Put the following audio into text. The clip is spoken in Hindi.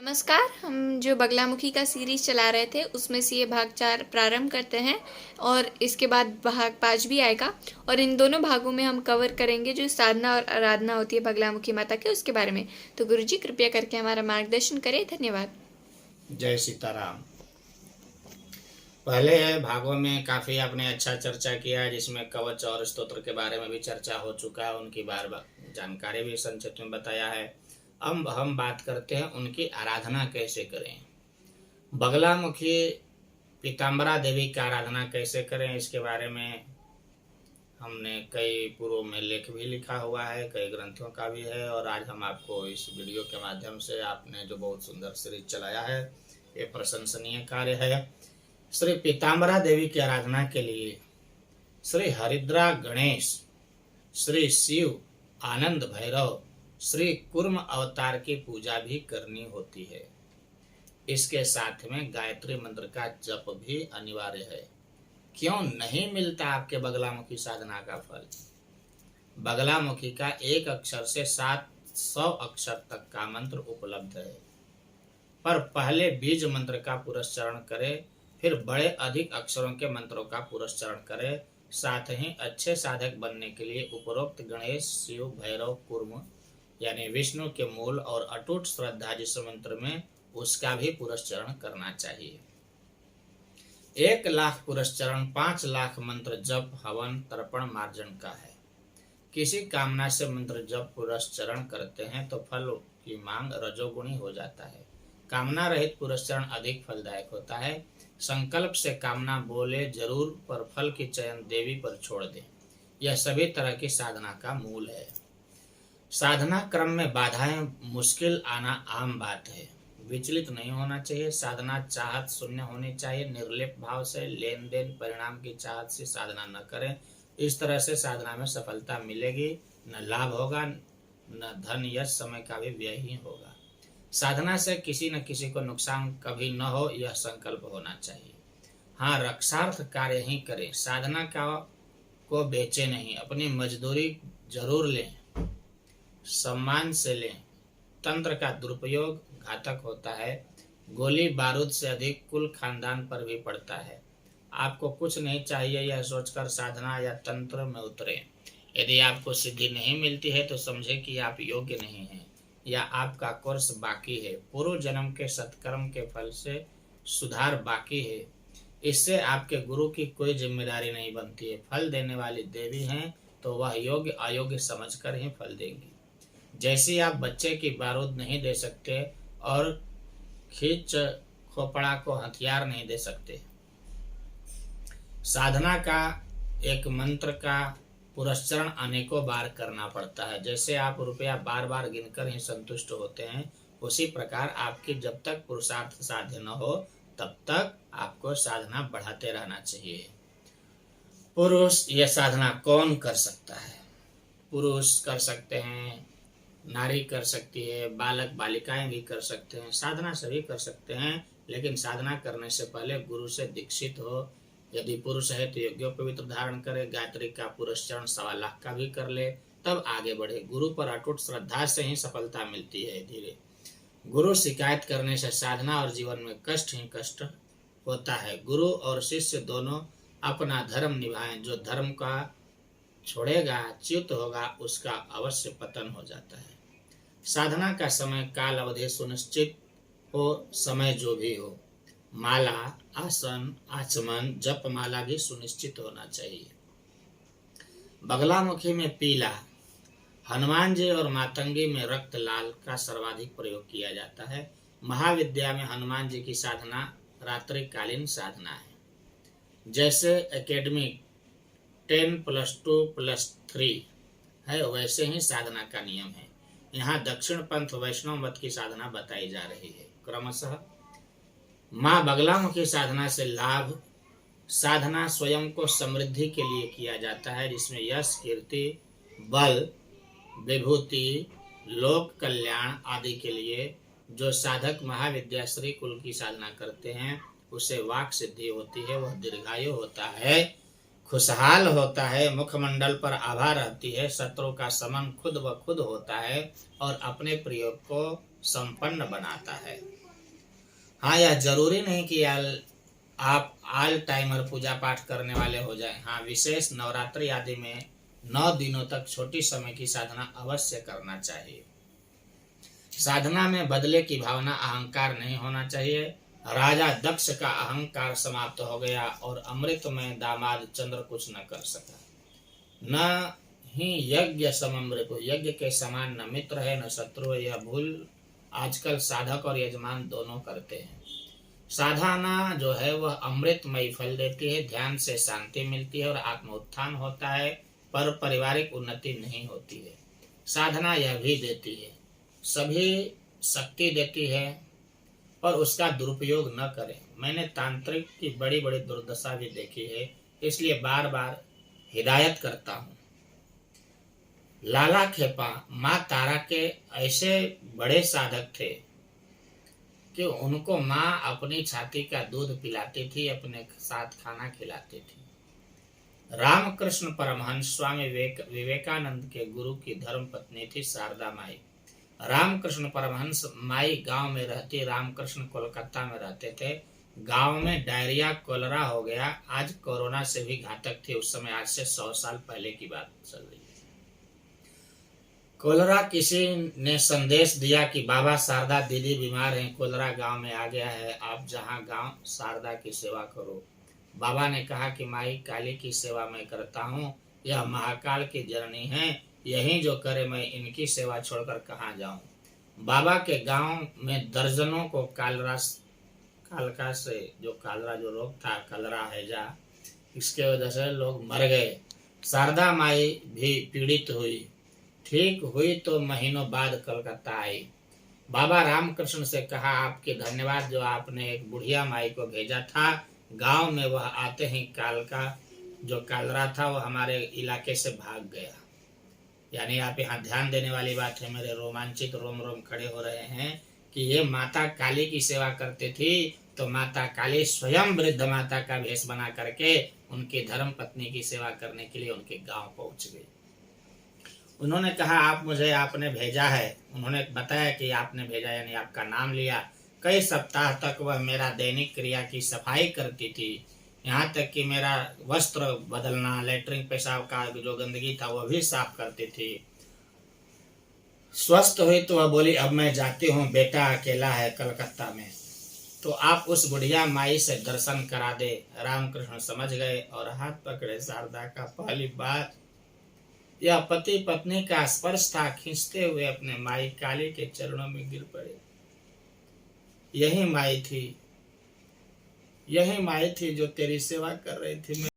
नमस्कार। हम जो बगलामुखी का सीरीज चला रहे थे उसमें से ये भाग 4 प्रारंभ करते हैं और इसके बाद भाग 5 भी आएगा और इन दोनों भागों में हम कवर करेंगे जो साधना और आराधना होती है बगलामुखी माता के उसके बारे में। तो गुरुजी कृपया करके हमारा मार्गदर्शन करें। धन्यवाद। जय सीताराम। पहले भागों में काफ़ी आपने अच्छा चर्चा किया जिसमें कवच और स्तोत्र के बारे में भी चर्चा हो चुका है, उनकी बार बार जानकारी भी संक्षिप्त में बताया है। अब हम बात करते हैं उनकी आराधना कैसे करें। बगलामुखी पीताम्बरा देवी की आराधना कैसे करें, इसके बारे में हमने कई पूर्व में लेख भी लिखा हुआ है, कई ग्रंथों का भी है, और आज हम आपको इस वीडियो के माध्यम से आपने जो बहुत सुंदर सीरीज चलाया है ये प्रशंसनीय कार्य है। श्री पीताम्बरा देवी की आराधना के लिए श्री हरिद्रा गणेश, श्री शिव आनंद भैरव, श्री कुर्म अवतार की पूजा भी करनी होती है। इसके साथ में गायत्री मंत्र का जप भी अनिवार्य है। क्यों नहीं मिलता आपके बगलामुखी साधना का फल? बगलामुखी का एक अक्षर से 700 अक्षर तक का मंत्र उपलब्ध है, पर पहले बीज मंत्र का पुरस्चरण करें, फिर बड़े अधिक अक्षरों के मंत्रों का पुरस्चरण करें। साथ ही अच्छे साधक बनने के लिए उपरोक्त गणेश, शिव, भैरव, कुर्म यानी विष्णु के मूल और अटूट श्रद्धा जिस मंत्र में उसका भी पुरस्चरण करना चाहिए। 1 लाख पुरस्चरण 5 लाख मंत्र जप, हवन, तर्पण, मार्जन का है। किसी कामना से मंत्र जप पुरस्चरण करते हैं तो फल की मांग रजोगुणी हो जाता है। कामना रहित पुरस्चरण अधिक फलदायक होता है। संकल्प से कामना बोले जरूर, पर फल की चयन देवी पर छोड़ दें। यह सभी तरह की साधना का मूल है। साधना क्रम में बाधाएं मुश्किल आना आम बात है। विचलित नहीं होना चाहिए। साधना चाहत शून्य होनी चाहिए। निर्लिप्त भाव से लेन देन परिणाम की चाहत से साधना न करें। इस तरह से साधना में सफलता मिलेगी, न लाभ होगा, न धन यश समय का भी व्यय ही होगा। साधना से किसी न किसी को नुकसान कभी न हो, यह संकल्प होना चाहिए। हाँ, रक्षार्थ कार्य ही करें। साधना को बेचे नहीं। अपनी मजदूरी जरूर लें, सम्मान से लें। तंत्र का दुरुपयोग घातक होता है। गोली बारूद से अधिक कुल खानदान पर भी पड़ता है। आपको कुछ नहीं चाहिए यह सोचकर साधना या तंत्र में उतरे। यदि आपको सिद्धि नहीं मिलती है तो समझे कि आप योग्य नहीं हैं या आपका कोर्स बाकी है। पूर्व जन्म के सत्कर्म के फल से सुधार बाकी है। इससे आपके गुरु की कोई जिम्मेदारी नहीं बनती है। फल देने वाली देवी हैं तो वह योग्य अयोग्य समझकर ही फल देंगी। जैसे आप बच्चे की बारूद नहीं दे सकते और खींच खोपड़ा को हथियार नहीं दे सकते। साधना का एक मंत्र का पुरस्चरण अनेकों बार करना पड़ता है। जैसे आप रुपया बार बार गिनकर ही संतुष्ट होते हैं, उसी प्रकार आपकी जब तक पुरुषार्थ साध्य न हो तब तक आपको साधना बढ़ाते रहना चाहिए। पुरुष यह साधना कौन कर सकता है? पुरुष कर सकते हैं, नारी कर सकती है, बालक बालिकाएं भी कर सकते हैं। साधना सभी कर सकते हैं, लेकिन साधना करने से पहले गुरु से दीक्षित हो। यदि पुरुष है तो यज्ञोपवीत धारण करे, गायत्री का पुरस्चरण 1.25 लाख का भी कर ले, तब आगे बढ़े। गुरु पर अटूट श्रद्धा से ही सफलता मिलती है। धीरे गुरु शिकायत करने से साधना और जीवन में कष्ट ही कष्ट होता है। गुरु और शिष्य दोनों अपना धर्म निभाएं। जो धर्म का छोड़ेगा, च्युत होगा, उसका अवश्य पतन हो जाता है। साधना का समय काल अवधि सुनिश्चित हो। समय जो भी हो, माला, आसन, आचमन, जप माला भी सुनिश्चित होना चाहिए। बगलामुखी में पीला, हनुमान जी और मातंगी में रक्त लाल का सर्वाधिक प्रयोग किया जाता है। महाविद्या में हनुमान जी की साधना रात्रिकालीन साधना है। जैसे एकेडमिक 10+2+3 है, वैसे ही साधना का नियम है। यहाँ दक्षिण पंथ वैष्णव मत की साधना बताई जा रही है। क्रमशः माँ बगलामुखी साधना से लाभ, साधना स्वयं को समृद्धि के लिए किया जाता है, जिसमें यश, कीर्ति, बल, विभूति, लोक कल्याण आदि के लिए जो साधक महाविद्या श्री कुल की साधना करते हैं उसे वाक सिद्धि होती है। वह दीर्घायु होता है, खुशहाल होता है, मुखमंडल पर आभा रहती है, शत्रु का समन खुद ब खुद होता है और अपने प्रयोग को संपन्न बनाता है। हाँ, यह जरूरी नहीं कि आप ऑल टाइमर पूजा पाठ करने वाले हो जाएं। हाँ, विशेष नवरात्रि आदि में 9 दिनों तक छोटी समय की साधना अवश्य करना चाहिए। साधना में बदले की भावना, अहंकार नहीं होना चाहिए। राजा दक्ष का अहंकार समाप्त हो गया और अमृत में दामाद चंद्र कुछ न कर सका। न ही यज्ञ सममृत, यज्ञ के समान न मित्र है न शत्रु है। यह भूल आजकल साधक और यजमान दोनों करते हैं। साधना जो है वह अमृतमयी फल देती है, ध्यान से शांति मिलती है और आत्म उत्थान होता है, पर पारिवारिक उन्नति नहीं होती है। साधना यह भी देती है, सभी शक्ति देती है, पर उसका दुरुपयोग न करें। मैंने तांत्रिक की बड़ी बड़ी दुर्दशा भी देखी है, इसलिए बार बार हिदायत करता हूँ। लाला खेपा माँ तारा के ऐसे बड़े साधक थे कि उनको माँ अपनी छाती का दूध पिलाती थी, अपने साथ खाना खिलाती थी। रामकृष्ण परमहंस स्वामी विवेकानंद के गुरु की धर्म पत्नी थी शारदा माई। रामकृष्ण परमहंस माई गांव में रहती, रामकृष्ण कोलकाता में रहते थे। गांव में डायरिया कोलरा हो गया, आज कोरोना से भी घातक थी उस समय, आज से 100 साल पहले की बात चल रही है। कोलरा, किसी ने संदेश दिया कि बाबा शारदा दीदी बीमार हैं, कोलरा गांव में आ गया है, आप जहां गांव शारदा की सेवा करो। बाबा ने कहा कि माई काली की सेवा मैं करता हूँ, यह महाकाल की जननी है, यही जो करे मैं इनकी सेवा छोड़कर कहाँ जाऊं। बाबा के गांव में दर्जनों को कालका से जो रोग था, कलरा हैजा, इसके वजह से लोग मर गए। शारदा माई भी पीड़ित हुई, ठीक हुई तो महीनों बाद कलकत्ता आई। बाबा रामकृष्ण से कहा, आपके धन्यवाद जो आपने एक बुढ़िया माई को भेजा था गांव में, वह आते ही कालरा था वो हमारे इलाके से भाग गया। यानी आप यहाँ ध्यान देने वाली बात है, मेरे रोमांचित रोम खड़े हो रहे हैं कि ये माता काली की सेवा करते थी, तो माता काली स्वयं वृद्ध माता का भेष बना करके उनकी धर्म पत्नी की सेवा करने के लिए उनके गांव पहुंच गई। उन्होंने कहा, आपने भेजा है। उन्होंने बताया कि आपने भेजा, यानी आपका नाम लिया। कई सप्ताह तक वह मेरा दैनिक क्रिया की सफाई करती थी, यहाँ तक कि मेरा वस्त्र बदलना, लेटरिन पेशाब का जो गंदगी था वह भी साफ करती थी। स्वस्थ हुई तो वह बोली, अब मैं जाती हूँ, बेटा अकेला है कलकत्ता में, तो आप उस बुढ़िया माई से दर्शन करा दे। रामकृष्ण समझ गए और हाथ पकड़े। शारदा का पहली बार यह पति पत्नी का स्पर्श था, खींचते हुए अपने माई काली के चरणों में गिर पड़े। यही माई थी जो तेरी सेवा कर रही थी।